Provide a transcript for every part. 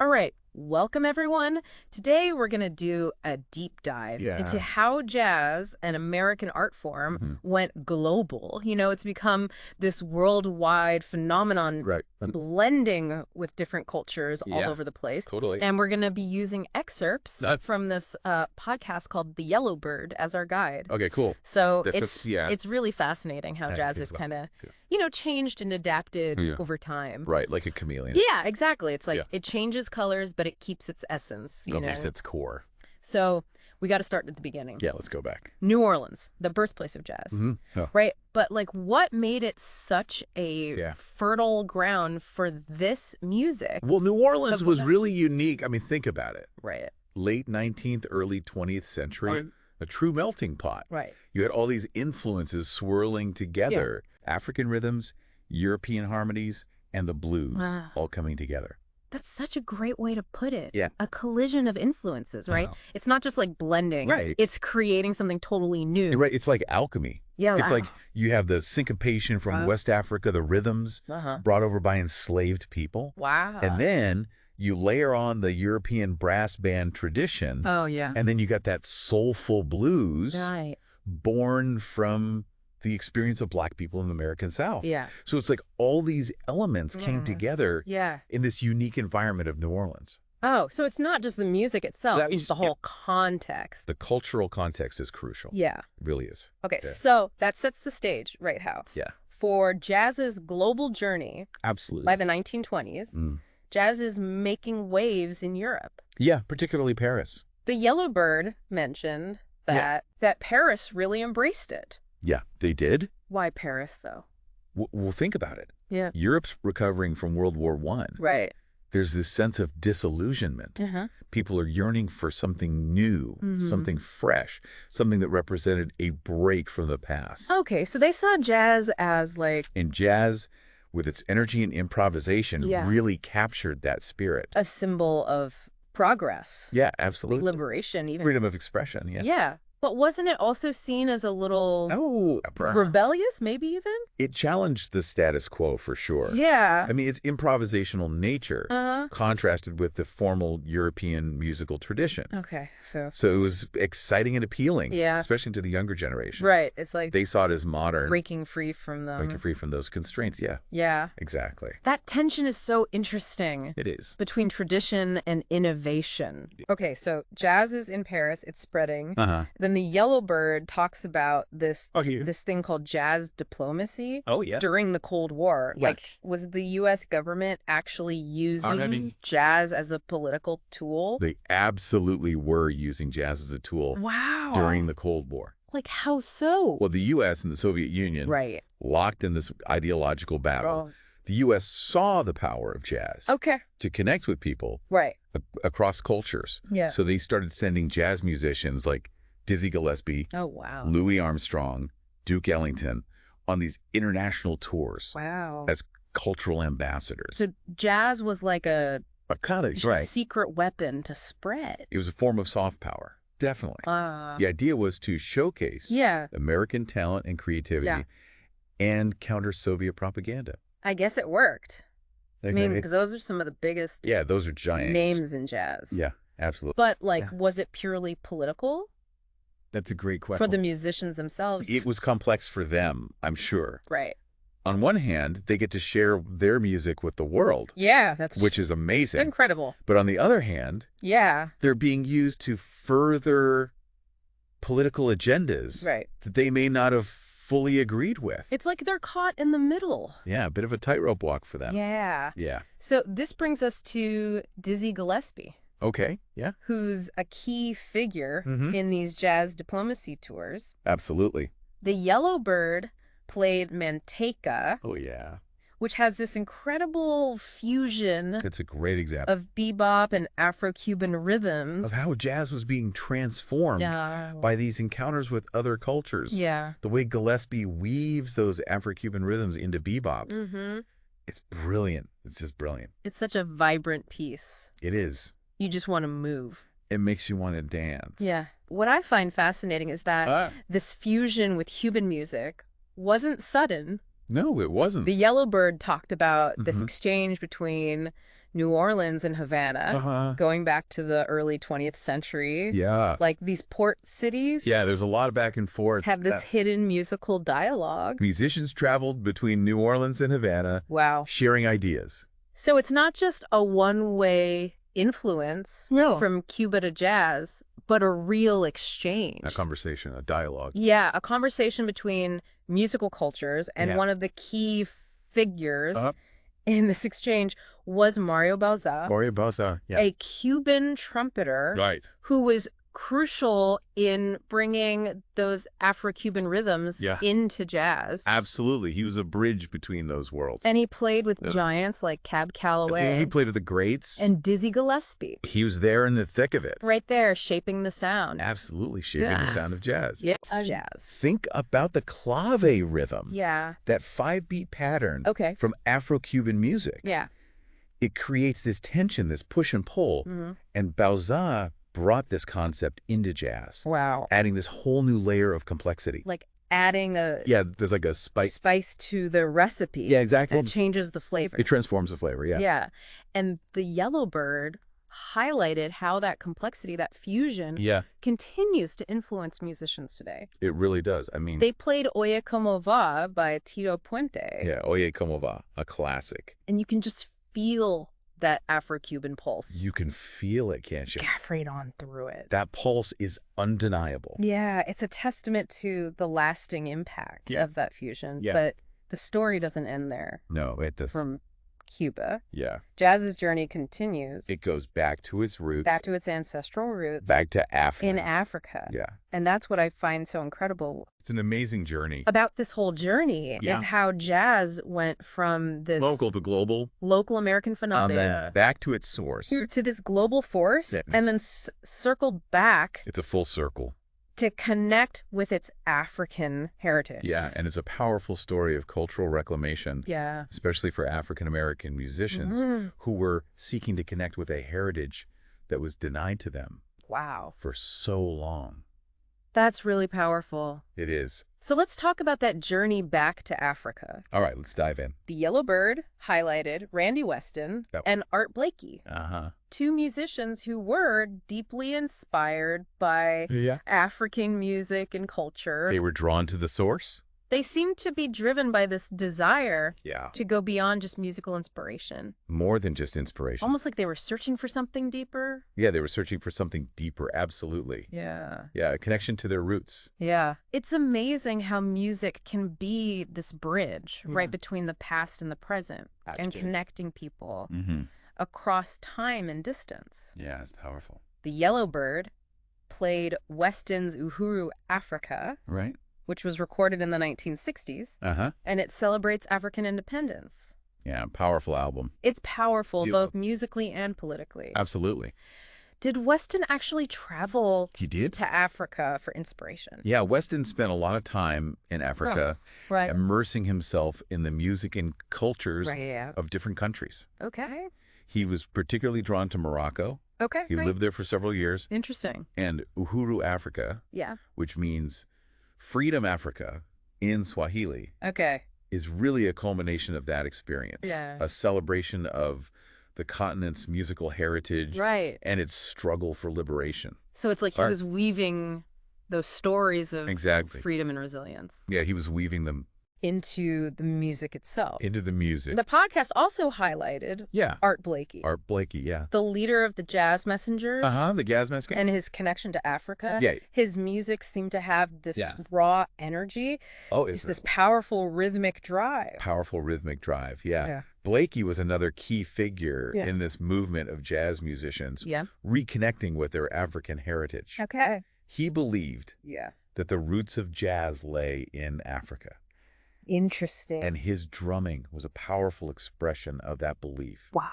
All right, welcome everyone. Today we're going to do a deep dive into how jazz, an American art form, went global. You know, it's become this worldwide phenomenon, blending with different cultures all over the place. Totally. And we're going to be using excerpts from this podcast called The Yellow Bird as our guide. Okay, cool. So it's really fascinating how jazz is kind of, you know, changed and adapted over time. Right, like a chameleon. Yeah, exactly. It's like it changes colors, but it keeps its essence. You know? Its core. So we got to start at the beginning. Yeah, let's go back. New Orleans, the birthplace of jazz, right? But like, what made it such a fertile ground for this music? Well, New Orleans was really unique. I mean, think about it. Right. Late 19th, early 20th century, a true melting pot. Right. You had all these influences swirling together. African rhythms, European harmonies, and the blues all coming together. That's such a great way to put it. Yeah. A collision of influences, right? It's not just like blending. Right. It's creating something totally new. Right. It's like alchemy. Yeah. It's like you have the syncopation from West Africa, the rhythms brought over by enslaved people. Wow. And then you layer on the European brass band tradition. Oh, yeah. And then you got that soulful blues born from the experience of Black people in the American South. Yeah. So it's like all these elements came together in this unique environment of New Orleans. Oh, so it's not just the music itself, it's the whole context. The cultural context is crucial. Yeah. It really is. Okay, so that sets the stage, right, Hal? Yeah. For jazz's global journey. Absolutely. By the 1920s, jazz is making waves in Europe. Yeah, particularly Paris. The Yellow Bird mentioned that Paris really embraced it. Yeah, they did. Why Paris, though? Well, think about it. Yeah. Europe's recovering from World War I. Right. There's this sense of disillusionment. People are yearning for something new, something fresh, something that represented a break from the past. Okay, so they saw jazz as like... And jazz, with its energy and improvisation, really captured that spirit. A symbol of progress. Yeah, absolutely. Liberation, even. Freedom of expression, Yeah. But wasn't it also seen as a little rebellious, maybe even? It challenged the status quo for sure. Yeah. I mean, its improvisational nature contrasted with the formal European musical tradition. Okay, so it was exciting and appealing, yeah, especially to the younger generation. Right. It's like they saw it as modern. Breaking free from them. Breaking free from those constraints, yeah. Yeah. Exactly. That tension is so interesting. It is. Between tradition and innovation. Okay, so jazz is in Paris. It's spreading. Then the Yellow Bird talks about this thing called jazz diplomacy. Oh, yeah. During the Cold War. Yeah. Like, was the U.S. government actually using jazz as a political tool? They absolutely were using jazz as a tool during the Cold War. Like, how so? Well, the U.S. and the Soviet Union locked in this ideological battle. The U.S. saw the power of jazz to connect with people across cultures. Yeah. So they started sending jazz musicians like Dizzy Gillespie, Louis Armstrong, Duke Ellington on these international tours as cultural ambassadors. So jazz was like a kind of secret weapon to spread. It was a form of soft power, definitely. The idea was to showcase American talent and creativity and counter Soviet propaganda. I guess it worked. I mean, because those are some of the biggest those are giant names in jazz. Yeah, absolutely. But like, was it purely political? That's a great question. For the musicians themselves? It was complex for them, I'm sure. Right. On one hand, they get to share their music with the world. Yeah, which is amazing. Incredible. But on the other hand, they're being used to further political agendas that they may not have fully agreed with. It's like they're caught in the middle. Yeah, a bit of a tightrope walk for them. Yeah. Yeah. So this brings us to Dizzy Gillespie. Okay, yeah. Who's a key figure in these jazz diplomacy tours. Absolutely. The Yellow Bird played Manteca. Oh, yeah. Which has this incredible fusion. It's a great example. Of bebop and Afro-Cuban rhythms. Of how jazz was being transformed by these encounters with other cultures. Yeah. The way Gillespie weaves those Afro-Cuban rhythms into bebop. It's brilliant. It's just brilliant. It's such a vibrant piece. It is. You just want to move. It makes you want to dance. Yeah. What I find fascinating is that this fusion with Cuban music wasn't sudden. No, it wasn't. The Yellow Bird talked about this exchange between New Orleans and Havana, going back to the early 20th century. Yeah. Like these port cities. Yeah, there's a lot of back and forth. Have this hidden musical dialogue. Musicians traveled between New Orleans and Havana. Wow. Sharing ideas. So it's not just a one-way influence from Cuba to jazz, but a real exchange. A conversation, a dialogue. Yeah, a conversation between musical cultures, and one of the key figures in this exchange was Mario Bauzá. Mario Bauzá, yeah. A Cuban trumpeter who was crucial in bringing those Afro-Cuban rhythms into jazz. Absolutely. He was a bridge between those worlds. And he played with giants like Cab Calloway. He played with the greats. And Dizzy Gillespie. He was there in the thick of it. Right there, shaping the sound. Absolutely, shaping the sound of jazz. Yes, jazz. Think about the clave rhythm. Yeah. That 5-beat pattern from Afro-Cuban music. Yeah. It creates this tension, this push and pull. And Bauzá brought this concept into jazz. Wow. Adding this whole new layer of complexity. Like adding a... Yeah, there's like a spice to the recipe. Yeah, exactly. And it changes the flavor. It transforms the flavor, yeah. Yeah. And the Yellowbird highlighted how that complexity, that fusion, continues to influence musicians today. It really does. I mean... They played Oye Como Va by Tito Puente. Yeah, Oye Como Va, a classic. And you can just feel that Afro-Cuban pulse. You can feel it, can't you? Carried on through it. That pulse is undeniable. Yeah, it's a testament to the lasting impact of that fusion. Yeah. But the story doesn't end there. No, it does. From Cuba. Yeah. Jazz's journey continues. It goes back to its roots. Back to its ancestral roots. Back to Africa. In Africa. Yeah. And that's what I find so incredible. It's an amazing journey. About this whole journey is how jazz went from this... local to global. Local American phenomenon. And then back to its source. To this global force. Yeah. And then circled back. It's a full circle. To connect with its African heritage. Yeah, and it's a powerful story of cultural reclamation. Yeah. Especially for African-American musicians who were seeking to connect with a heritage that was denied to them. Wow. For so long. That's really powerful. It is. So let's talk about that journey back to Africa. All right, let's dive in. The Yellowbird highlighted Randy Weston and Art Blakey. Two musicians who were deeply inspired by African music and culture. They were drawn to the source. They seemed to be driven by this desire to go beyond just musical inspiration. More than just inspiration. Almost like they were searching for something deeper. Yeah, they were searching for something deeper, absolutely. Yeah. Yeah, a connection to their roots. Yeah. It's amazing how music can be this bridge right between the past and the present and connecting people across time and distance. Yeah, it's powerful. The Yellowbird played Weston's Uhuru Africa. Right. Which was recorded in the 1960s, and it celebrates African independence. Yeah, powerful album. It's powerful, both musically and politically. Absolutely. Did Weston actually travel to Africa for inspiration? Yeah, Weston spent a lot of time in Africa, immersing himself in the music and cultures of different countries. Okay. He was particularly drawn to Morocco. Okay, He lived there for several years. Interesting. And Uhuru Africa, which means Freedom Africa in Swahili, is really a culmination of that experience. Yeah. A celebration of the continent's musical heritage and its struggle for liberation. So it's like he was weaving those stories of freedom and resilience. Yeah, he was weaving them into the music itself. Into the music. The podcast also highlighted Art Blakey. Art Blakey, yeah. The leader of the Jazz Messengers. The Jazz Messengers. And his connection to Africa. Yeah. His music seemed to have this raw energy. Oh, it's this powerful rhythmic drive. Powerful rhythmic drive, yeah. Blakey was another key figure in this movement of jazz musicians reconnecting with their African heritage. Okay. He believed that the roots of jazz lay in Africa. Interesting. And his drumming was a powerful expression of that belief. Wow.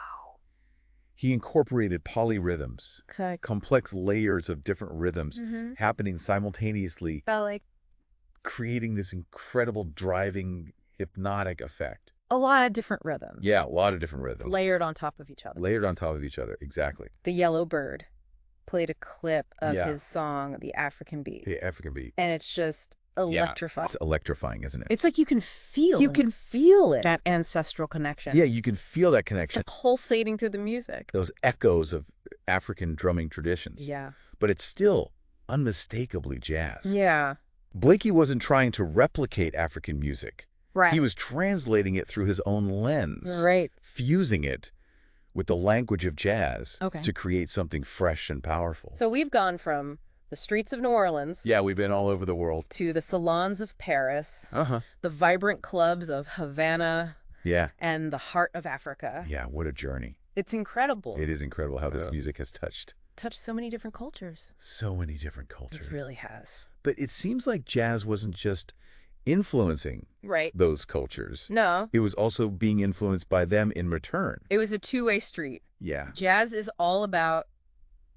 He incorporated polyrhythms, complex layers of different rhythms happening simultaneously, creating this incredible driving hypnotic effect. A lot of different rhythms. Yeah, a lot of different rhythms. Layered on top of each other. Layered on top of each other, exactly. The Yellowbird played a clip of his song, The African Beat. The African Beat. And it's just electrifying. Yeah, it's electrifying, isn't it? It's like you can feel it. That ancestral connection. Yeah, you can feel that connection. It's pulsating through the music. Those echoes of African drumming traditions. Yeah. But it's still unmistakably jazz. Yeah. Blakey wasn't trying to replicate African music. Right. He was translating it through his own lens. Right. Fusing it with the language of jazz to create something fresh and powerful. So we've gone from the streets of New Orleans. Yeah, we've been all over the world. To the salons of Paris. The vibrant clubs of Havana. Yeah. And the heart of Africa. Yeah, what a journey. It's incredible. It is incredible how this music has touched so many different cultures. So many different cultures. It really has. But it seems like jazz wasn't just influencing those cultures. No. It was also being influenced by them in return. It was a two-way street. Yeah. Jazz is all about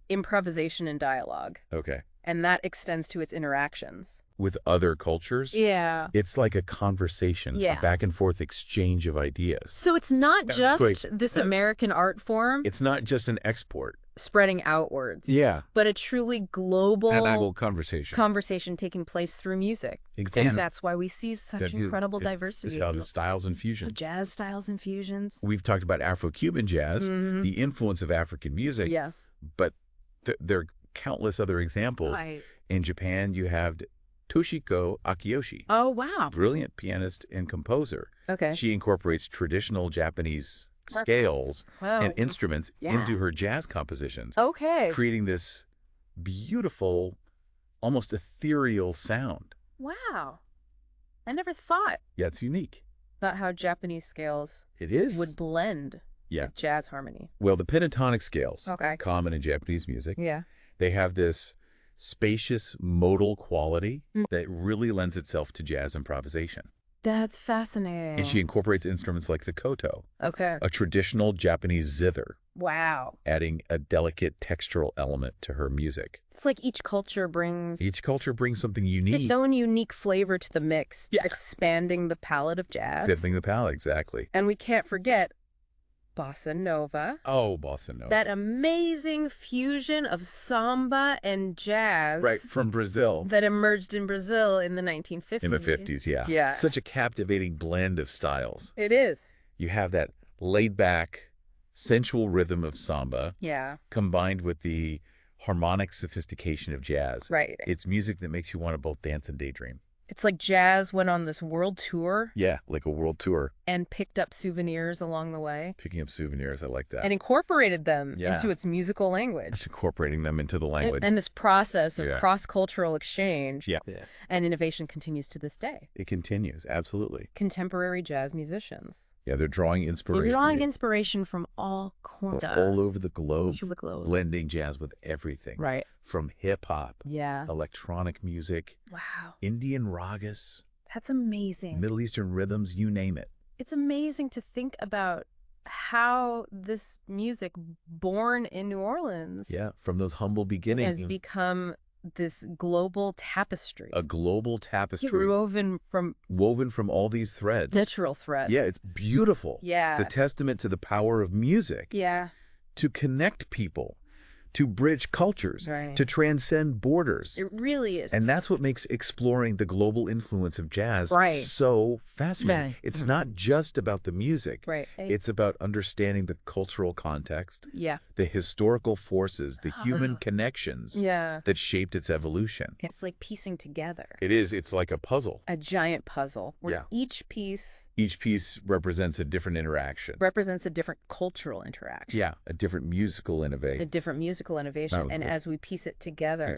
improvisation and dialogue. Okay. And that extends to its interactions. With other cultures? Yeah. It's like a conversation, a back and forth exchange of ideas. So it's not just this American art form. It's not just an export. Spreading outwards. Yeah. But a truly global conversation taking place through music. Exactly. And that's why we see such incredible diversity. It's how the styles and fusion. Jazz styles and fusions. We've talked about Afro-Cuban jazz, the influence of African music. Yeah. But there are countless other examples. In Japan, you have Toshiko Akiyoshi. Oh, wow. Brilliant pianist and composer. Okay. She incorporates traditional Japanese scales and instruments into her jazz compositions. Okay. Creating this beautiful, almost ethereal sound. Wow. I never thought. Yeah, it's unique. About how Japanese scales would blend with jazz harmony. Well, the pentatonic scales, common in Japanese music, they have this spacious modal quality that really lends itself to jazz improvisation. That's fascinating. And she incorporates instruments like the koto, a traditional Japanese zither. Wow. Adding a delicate textural element to her music. It's like each culture brings something unique. Its own unique flavor to the mix, expanding the palette of jazz. Expanding the palette, exactly. And we can't forget Bossa Nova. Oh, Bossa Nova. That amazing fusion of samba and jazz. Right, from Brazil. That emerged in Brazil in the 1950s. In the 50s, yeah. Yeah. Such a captivating blend of styles. It is. You have that laid-back, sensual rhythm of samba. Yeah. Combined with the harmonic sophistication of jazz. Right. It's music that makes you want to both dance and daydream. It's like jazz went on this world tour. Yeah, like a world tour. And picked up souvenirs along the way. Picking up souvenirs, I like that. And incorporated them into its musical language. It's incorporating them into the language. And this process of cross-cultural exchange yeah. and innovation continues to this day. It continues, absolutely. Contemporary jazz musicians. Yeah, they're drawing inspiration. They're drawing inspiration from all corners. All over the globe. Blending jazz with everything. Right. From hip-hop. Yeah. Electronic music. Wow. Indian ragas. That's amazing. Middle Eastern rhythms, you name it. It's amazing to think about how this music, born in New Orleans. Yeah, from those humble beginnings. Has become this global tapestry. A global tapestry. Woven from all these threads. Literal threads. Yeah, it's beautiful. Yeah. It's a testament to the power of music. Yeah. To connect people, to bridge cultures, to transcend borders. It really is. And that's what makes exploring the global influence of jazz so fascinating. Right. It's not just about the music. Right. It's about understanding the cultural context, the historical forces, the human connections that shaped its evolution. It's like piecing together. It is. It's like a puzzle. A giant puzzle where each piece represents a different interaction. Represents a different cultural interaction. Yeah, a different musical innovation. And as we piece it together,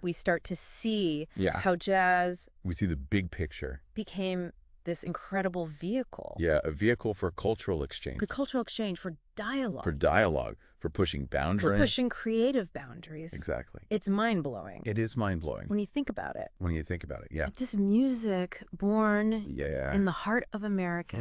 we start to see how jazz, we see the big picture, became this incredible vehicle. Yeah, a vehicle for cultural exchange. The cultural exchange, for dialogue. For pushing boundaries. For pushing creative boundaries. Exactly. It's mind-blowing. It is mind-blowing. When you think about it. Yeah. This music born in the heart of America.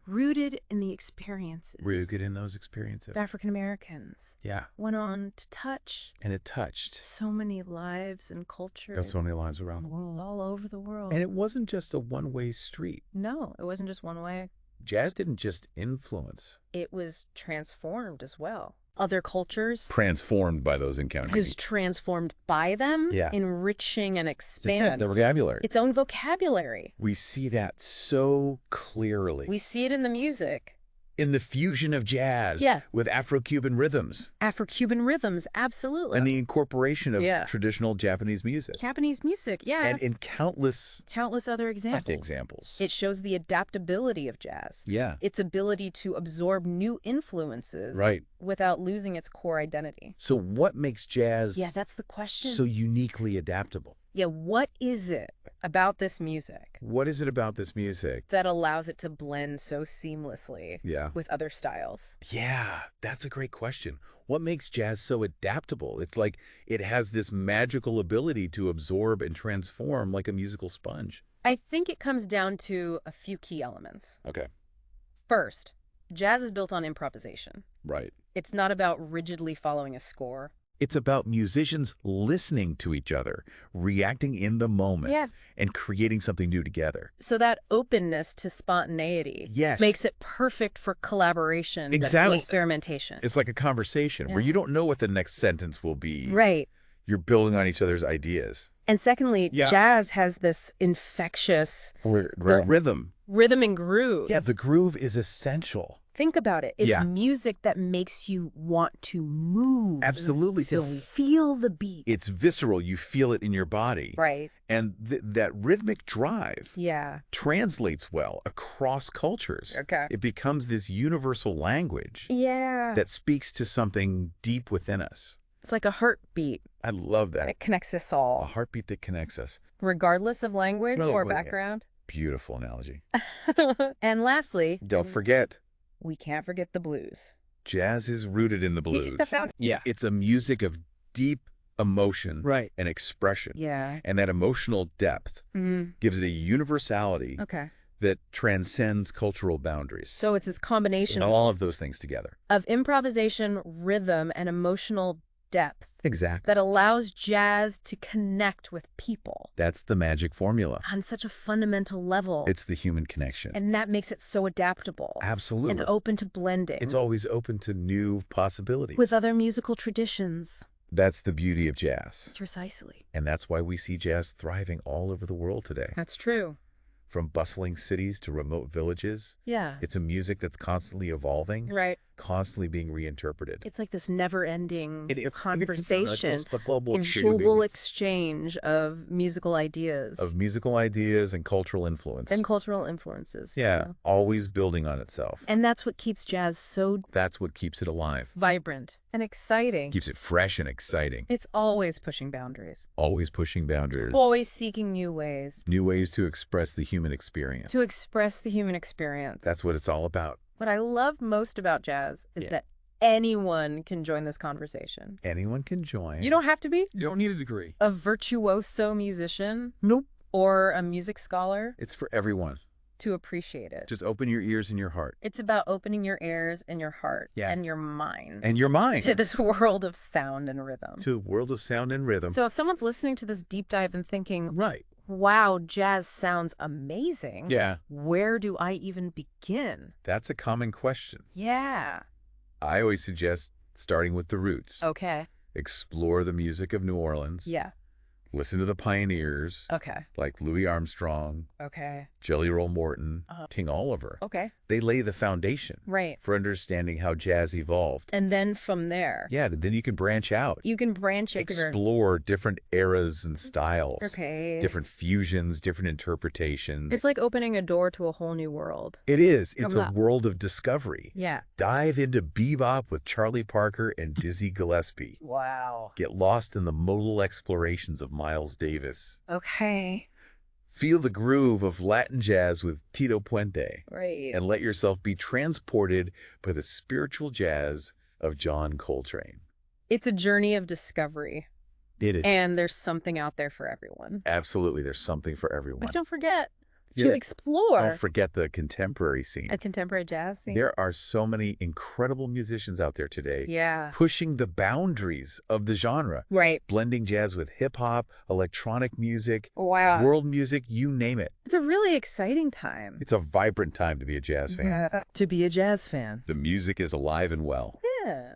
Rooted in the experiences. Rooted in those experiences. Of African Americans. Yeah. Went on to touch. And it touched. So many lives and cultures. Got so many lives around the world. All over the world. And it wasn't just a one-way street. No, it wasn't just one way. Jazz didn't just influence. It was transformed as well. other cultures. Transformed by those encounters. Who's transformed by them, enriching and expanding. The vocabulary. Its own vocabulary. We see that so clearly. We see it in the music. In the fusion of jazz with Afro-Cuban rhythms. Afro-Cuban rhythms, absolutely. And the incorporation of traditional Japanese music. Japanese music, And in countless other examples. It shows the adaptability of jazz. Its ability to absorb new influences without losing its core identity. So what makes jazz that's the question. So uniquely adaptable? What is it about this music? What is it about this music that allows it to blend so seamlessly with other styles? Yeah, that's a great question. What makes jazz so adaptable? It's like it has this magical ability to absorb and transform like a musical sponge. I think it comes down to a few key elements. Okay. First, jazz is built on improvisation. Right. It's not about rigidly following a score. It's about musicians listening to each other, reacting in the moment, and creating something new together. So that openness to spontaneity makes it perfect for collaboration and experimentation. It's like a conversation where you don't know what the next sentence will be. Right. You're building on each other's ideas. And secondly, jazz has this infectious rhythm. Rhythm and groove. Yeah, the groove is essential. Think about it. It's music that makes you want to move. Absolutely. To feel the beat. It's visceral. You feel it in your body. Right. And that rhythmic drive translates well across cultures. Okay. It becomes this universal language that speaks to something deep within us. It's like a heartbeat. I love that. It connects us all. A heartbeat that connects us. Regardless of language or background. Beautiful analogy. And lastly, don't forget. We can't forget the blues. Jazz is rooted in the blues. It's a music of deep emotion and expression. And that emotional depth gives it a universality that transcends cultural boundaries. So it's this combination all of those things together. Of improvisation, rhythm, and emotional depth. Exactly. That allows jazz to connect with people. That's the magic formula. On such a fundamental level. It's the human connection. And that makes it so adaptable. Absolutely. And open to blending. It's always open to new possibilities. With other musical traditions. That's the beauty of jazz. Precisely. And that's why we see jazz thriving all over the world today. That's true. From bustling cities to remote villages. It's a music that's constantly evolving. Right. Constantly being reinterpreted. It's like this never-ending conversation, global exchange of musical ideas. And cultural influences. Always building on itself. And that's what keeps jazz so... That's what keeps it alive. Vibrant and exciting. Keeps it fresh and exciting. It's always pushing boundaries. Always pushing boundaries. Always seeking new ways. New ways to express the human experience. That's what it's all about. What I love most about jazz is that anyone can join this conversation. Anyone can join. You don't have to be. You don't need a degree. A virtuoso musician. Nope. Or a music scholar. It's for everyone. To appreciate it. Just open your ears and your heart. It's about opening your ears and your heart. And your mind. To this world of sound and rhythm. So if someone's listening to this deep dive and thinking, wow, jazz sounds amazing. Where do I even begin? That's a common question. I always suggest starting with the roots. Okay. Explore the music of New Orleans. Listen to the pioneers. Like Louis Armstrong. Jelly Roll Morton. Ting Oliver. They lay the foundation. For understanding how jazz evolved. And then from there. Then you can branch out. Explore different eras and styles. Different fusions, different interpretations. It's like opening a door to a whole new world. It is. It's a world of discovery. Yeah. Dive into bebop with Charlie Parker and Dizzy Gillespie. Wow. Get lost in the modal explorations of Miles Davis. Okay. Feel the groove of Latin jazz with Tito Puente. Right. And let yourself be transported by the spiritual jazz of John Coltrane. It's a journey of discovery. It is. And there's something out there for everyone. Absolutely. There's something for everyone. But don't forget to explore. Don't forget the contemporary scene. A contemporary jazz scene. There are so many incredible musicians out there today. Pushing the boundaries of the genre. Right. Blending jazz with hip-hop, electronic music, wow, world music, you name it. It's a really exciting time. It's a vibrant time to be a jazz fan. To be a jazz fan. The music is alive and well. Yeah.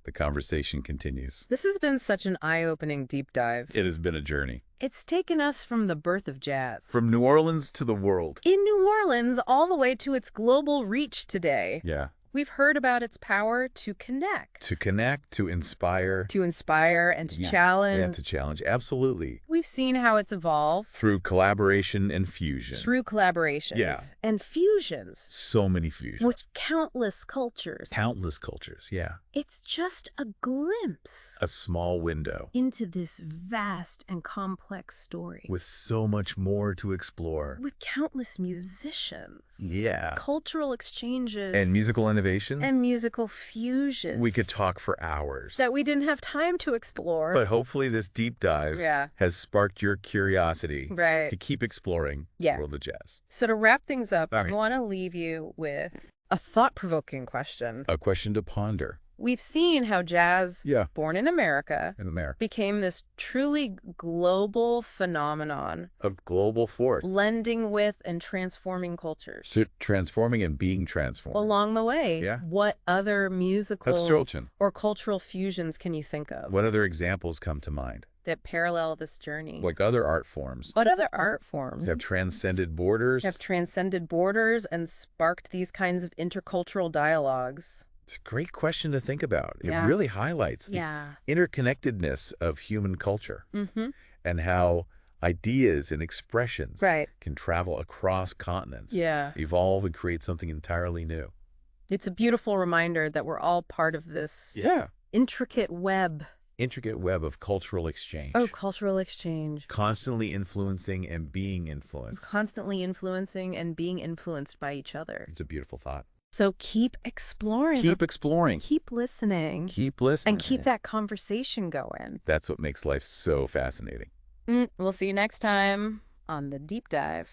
the conversation continues. This has been such an eye-opening deep dive. It has been a journey. It's taken us from the birth of jazz. From New Orleans to the world. In New Orleans, all the way to its global reach today. Yeah. We've heard about its power to connect. To connect, to inspire. To inspire and to challenge. And to challenge, absolutely. We've seen how it's evolved. Through collaboration and fusion. Through collaborations. Yeah. And fusions. So many fusions. With countless cultures. Countless cultures, yeah. It's just a glimpse. A small window. Into this vast and complex story. With so much more to explore. With countless musicians. Yeah. Cultural exchanges. And musical innovation. And musical fusions. We could talk for hours. That we didn't have time to explore. But hopefully this deep dive has sparked your curiosity to keep exploring the world of jazz. So to wrap things up, I want to leave you with a thought-provoking question. A question to ponder. We've seen how jazz, born in America, became this truly global phenomenon. A global force. Blending with and transforming cultures. So transforming and being transformed. Along the way, what other musical or cultural fusions can you think of? What other examples come to mind? That parallel this journey. Like other art forms. What other art forms? Have transcended borders. Have transcended borders and sparked these kinds of intercultural dialogues. It's a great question to think about. It really highlights the interconnectedness of human culture and how ideas and expressions can travel across continents, evolve and create something entirely new. It's a beautiful reminder that we're all part of this intricate web. Intricate web of cultural exchange. Oh, cultural exchange. Constantly influencing and being influenced. Constantly influencing and being influenced by each other. It's a beautiful thought. So keep exploring. Keep exploring. Keep listening. Keep listening. And keep that conversation going. That's what makes life so fascinating. We'll see you next time on The Deep Dive.